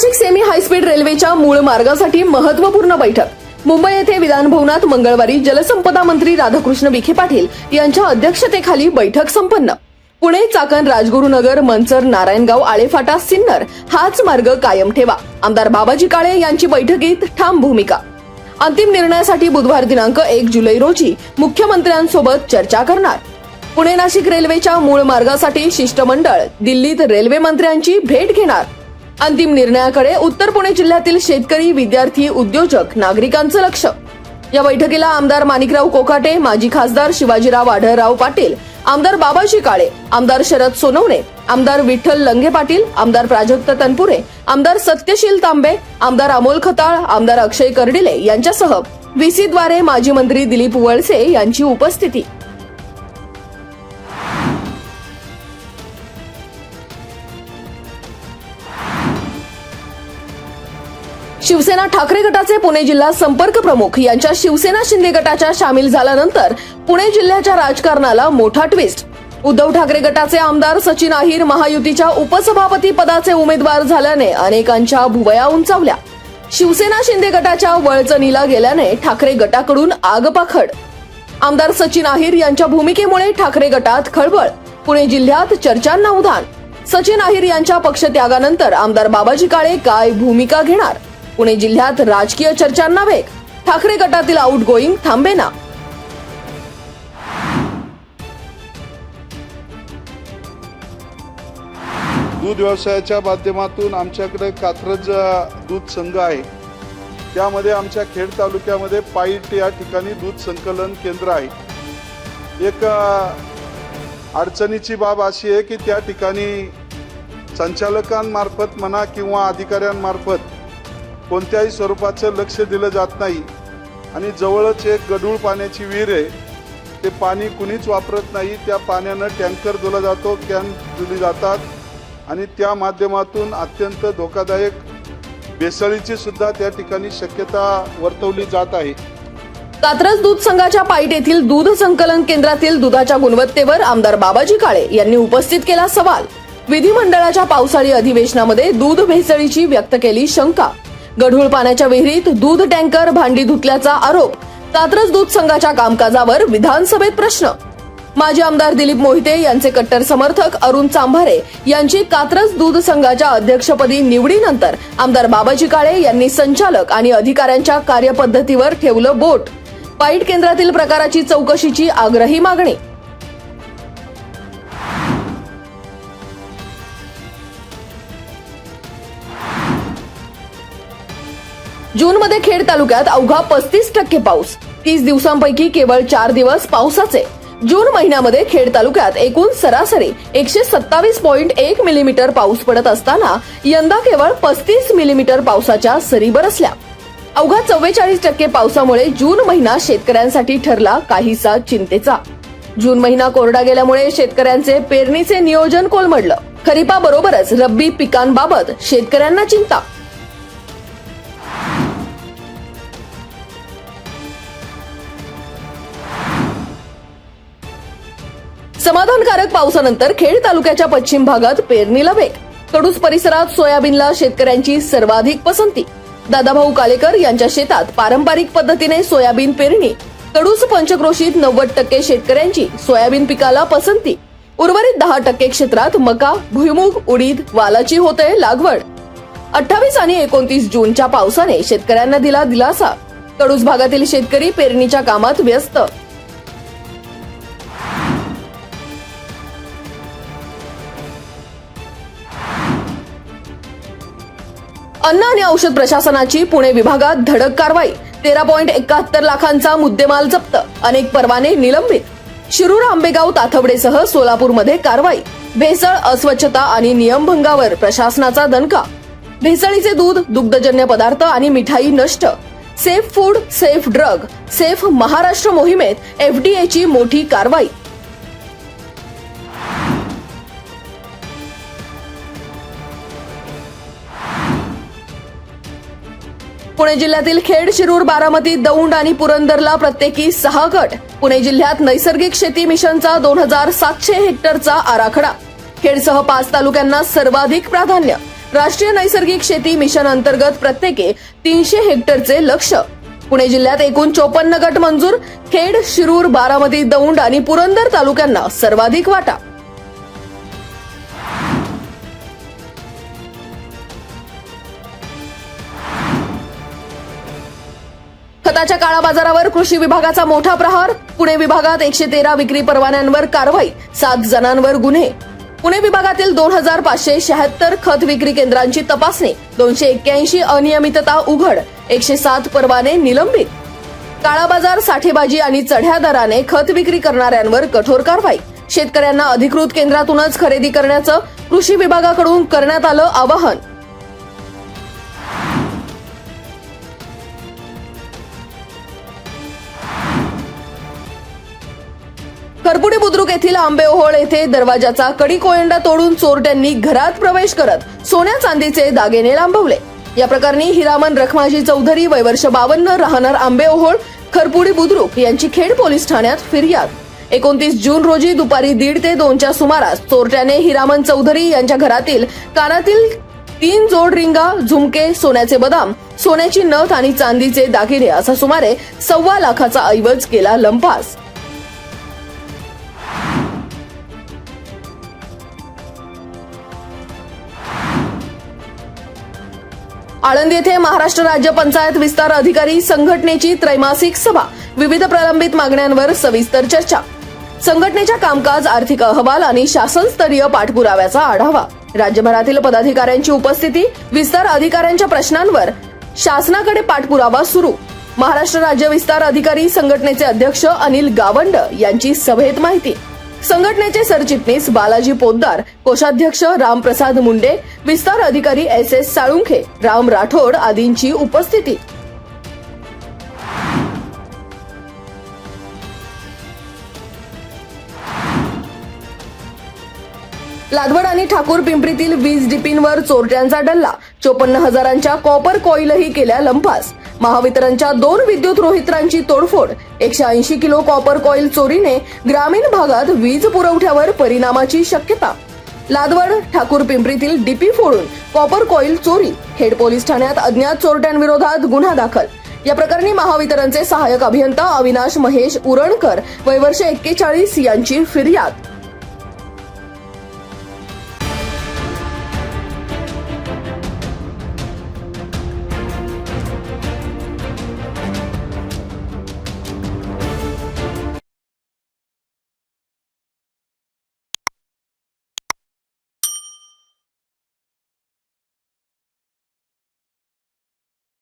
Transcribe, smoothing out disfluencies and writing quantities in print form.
Nashik semi high speed रेल्वेच्या मूळ मार्गासाठी महत्त्वपूर्ण बैठक. मुंबई येथे विधान भवनात मंगळवारी जलसंपदा मंत्री राधाकृष्ण विखे पाटील यांच्या अध्यक्षतेखाली बैठक संपन्न. पुणे, चाकण, राजगुरुनगर, मनसर, नारायणगाव, आळेफाटा, सिन्नर हाच मार्ग कायम ठेवा. आमदार बाबाजी काळे यांची बैठकीत ठाम भूमिका. अंतिम निर्णयासाठी बुधवार दिनांक 1 जुलै रोजी मुख्यमंत्र्यांसोबत चर्चा करणार. पुणे नाशिक रेल्वेच्या मूळ मार्गासाठी शिष्टमंडळ दिल्लीत रेल्वे मंत्र्यांची भेट घेणार. अंतिम निर्णयाकडे उत्तर पुणे जिल्ह्यातील शेतकरी, विद्यार्थी, उद्योजक, नागरिकांचं लक्ष. या बैठकीला आमदार माणिकराव कोकाटे, माजी खासदार शिवाजीराव आढळराव पाटील, आमदार बाबाजी काळे, आमदार शरद सोनवणे, आमदार विठ्ठल लंगे पाटील, आमदार प्राजक्त तनपुरे, आमदार सत्यशील तांबे, आमदार अमोल खताळ, आमदार अक्षय कर्डिले यांच्यासह व्हीसीद्वारे माजी मंत्री दिलीप वळसे यांची उपस्थिती. शिवसेना ठाकरे गटाचे पुणे जिल्हा संपर्क प्रमुख यांच्या शिवसेना शिंदे गटाच्या सामील झाल्यानंतर पुणे जिल्ह्याच्या राजकारणाला मोठा ट्विस्ट. उद्धव ठाकरे गटाचे आमदार सचिन अहिर महायुतीच्या उपसभापती पदाचे उमेदवार झाल्याने अनेकांच्या भुवया उंचावल्या. शिवसेना शिंदे गटाच्या वळचणीला गेल्याने ठाकरे गटाकडून आगपाखड. आमदार सचिन अहिर यांच्या भूमिकेमुळे ठाकरे गटात खळबळ. पुणे जिल्ह्यात चर्चांना उधाण. सचिन अहिर यांच्या पक्षत्यागानंतर आमदार बाबाजी काळे काय भूमिका घेणार? पुणे जिल्ह्यात राजकीय चर्चांना वेग. ठाकरे गटातील आउटगोईंग थांबेना. दूध व्यवसायाच्या माध्यमातून आमच्याकडे कात्रज दूध संघ आहे. त्यामध्ये आमच्या खेड तालुक्यामध्ये पाईट या ठिकाणी दूध संकलन केंद्र आहे. एक अडचणीची बाब अशी आहे की त्या ठिकाणी संचालकांमार्फत म्हणा किंवा अधिकाऱ्यांमार्फत कोणत्याही स्वरूपाचं लक्ष दिलं जात नाही आणि जवळच एक गढूळ पाण्याची विहीर आहे. ते पाणी कुणीच वापरत नाही. त्या पाण्यानं टँकर दिला जातो, कॅन दिली जातात आणि त्या माध्यमातून अत्यंत धोकादायक भेसळीची सुद्धा त्या ठिकाणी शक्यता वर्तवली जात आहे. कात्रज दूध संघाच्या पाईट येथील दूध संकलन केंद्रातील दुधाच्या गुणवत्तेवर आमदार बाबाजी काळे यांनी उपस्थित केला सवाल. विधिमंडळाच्या पावसाळी अधिवेशनामध्ये दूध भेसळीची व्यक्त केली शंका. गढूळ पाण्याच्या विहिरीत दूध टँकर भांडी धुतल्याचा आरोप. कात्रज दूध संघाच्या कामकाजावर विधानसभेत प्रश्न. माजी आमदार दिलीप मोहिते यांचे कट्टर समर्थक अरुण चांभारे यांची कात्रज दूध संघाच्या अध्यक्षपदी निवडीनंतर आमदार बाबाजी काळे यांनी संचालक आणि अधिकाऱ्यांच्या कार्यपद्धतीवर ठेवलं बोट. पाईट केंद्रातील प्रकाराची चौकशीची आग्रही मागणी. जूनमध्ये खेड तालुक्यात अवघा 35% पाऊस. 30 दिवसांपैकी केवळ 4 दिवस पावसाचे. जून महिन्यामध्ये खेड तालुक्यात एकूण सरासरी 127.1 मिलीमीटर पाऊस पडत असताना यंदा केवळ 35 मिलीमीटर पावसाच्या सरी बरसल्या. अवघा 44% पावसामुळे जून महिना शेतकऱ्यांसाठी ठरला काहीसा चिंतेचा. जून महिना कोरडा गेल्यामुळे शेतकऱ्यांचे पेरणीचे नियोजन कोलमडलं. खरीपाबरोबरच रब्बी पिकांबाबत शेतकऱ्यांना चिंता. समाधानकारक पावसानंतर खेड तालुक्याच्या पश्चिम भागात पेरणीला वेग. कडूस परिसरात सोयाबीनला शेतकऱ्यांची सर्वाधिक पसंती. दादाभाऊ कालेकर यांच्या शेतात पारंपरिक पद्धतीने सोयाबीन पेरणी. कडूस पंचक्रोशीत 90% शेतकऱ्यांची सोयाबीन पिकाला पसंती. उर्वरित 10% क्षेत्रात मका, भुईमूग, उडीद, वालाची होते लागवड. 28 आणि 29 जूनच्या पावसाने शेतकऱ्यांना दिला दिलासा. कडूस भागातील शेतकरी पेरणीच्या कामात व्यस्त. अन्न आणि औषध प्रशासनाची पुणे विभागात धडक कारवाई. 13.71 लाखांचा मुद्देमाल जप्त. अनेक परवाने निलंबित. शिरूर, आंबेगाव, ताथवडेसह सोलापूरमध्ये कारवाई. भेसळ, अस्वच्छता आणि नियमभंगावर प्रशासनाचा दणका. भेसळीचे दूध, दुग्धजन्य पदार्थ आणि मिठाई नष्ट. Safe food, safe drug, safe Maharashtra मोहिमेत एफडीएची मोठी कारवाई. पुणे जिल्ह्यातील खेड, शिरूर, बारामती, दौंड आणि पुरंदरला प्रत्येकी 6 गट. पुणे जिल्ह्यात नैसर्गिक शेती मिशनचा 2700 हेक्टरचा आराखडा. खेडसह 5 तालुक्यांना सर्वाधिक प्राधान्य. राष्ट्रीय नैसर्गिक शेती मिशन अंतर्गत प्रत्येकी 300 हेक्टरचे लक्ष्य. पुणे जिल्ह्यात एकूण 54 गट मंजूर. खेड, शिरूर, बारामती, दौंड आणि पुरंदर तालुक्यांना सर्वाधिक वाटा. खताच्या काळा बाजारावर कृषी विभागाचा मोठा प्रहार. पुणे विभागात 113 विक्री परवान्यांवर कारवाई, 7 जणांवर गुन्हे. पुणे विभागातील 2576 खत विक्री केंद्रांची तपासणी, 281 अनियमितता उघड, 107 परवाने निलंबित. काळा बाजार, साठेबाजी आणि चढ्या दराने खत विक्री करणाऱ्यांवर कठोर कारवाई. शेतकऱ्यांना अधिकृत केंद्रातूनच खरेदी करण्याचं कृषी विभागाकडून करण्यात आलं आवाहन. खरपुडी बुद्रुक येथील आंबेओहोळ येथे दरवाजाचा कडी कोयंडा तोडून चोरट्यांनी घरात प्रवेश करत सोन्या चांदीचे दागिने लांबवले. या प्रकरणी हिरामन रखमाजी चौधरी, वय वर्ष 52, राहणार आंबेओहोळ, खरपुडी बुद्रुक यांची खेड पोलीस ठाण्यात फिर्याद. 29 जून रोजी दुपारी 1:30 ते 2च्या सुमारास चोरट्याने हिरामन चौधरी यांच्या घरातील कानातील 3 जोड रिंगा, झुमके, सोन्याचे बदाम, सोन्याची नथ आणि चांदीचे दागिने असा सुमारे 1.25 लाखाचा ऐवज केला लंपास. आळंदी येथे महाराष्ट्र राज्य पंचायत विस्तार अधिकारी संघटनेची त्रैमासिक सभा. विविध प्रलंबित मागण्यांवर सविस्तर चर्चा. संघटनेच्या कामकाज, आर्थिक अहवाल आणि शासनस्तरीय पाठपुराव्याचा आढावा. राज्यभरातील पदाधिकाऱ्यांची उपस्थिती. विस्तार अधिकाऱ्यांच्या प्रश्नांवर शासनाकडे पाठपुरावा सुरू. महाराष्ट्र राज्य विस्तार अधिकारी संघटनेचे अध्यक्ष अनिल गावंड यांची सभेत माहिती. संघटनेचे सरचिटणीस बालाजी पोद्दार, कोषाध्यक्ष रामप्रसाद मुंडे, विस्तार अधिकारी SS साळुंखे, राम राठोड आदींची उपस्थिती. लादवड आणि ठाकूर पिंपरीतील वीज डिपींवर चोरट्यांचा डल्ला. 54,000च्या कॉपर कॉईलही केल्या लंपास. महावितरणच्या 2 विद्युत रोहित्रांची तोडफोड. 180 किलो कॉपर कॉईल चोरीने ग्रामीण भागात वीज पुरवठ्यावर परिणामाची शक्यता. लादवड, ठाकूर पिंपरीतील डीपी फोडून कॉपर कॉईल चोरी. खेड पोलीस ठाण्यात अज्ञात चोरट्यांविरोधात गुन्हा दाखल. या प्रकरणी महावितरणचे सहाय्यक अभियंता अविनाश महेश उरणकर, वय वर्ष 41 यांची फिर्याद.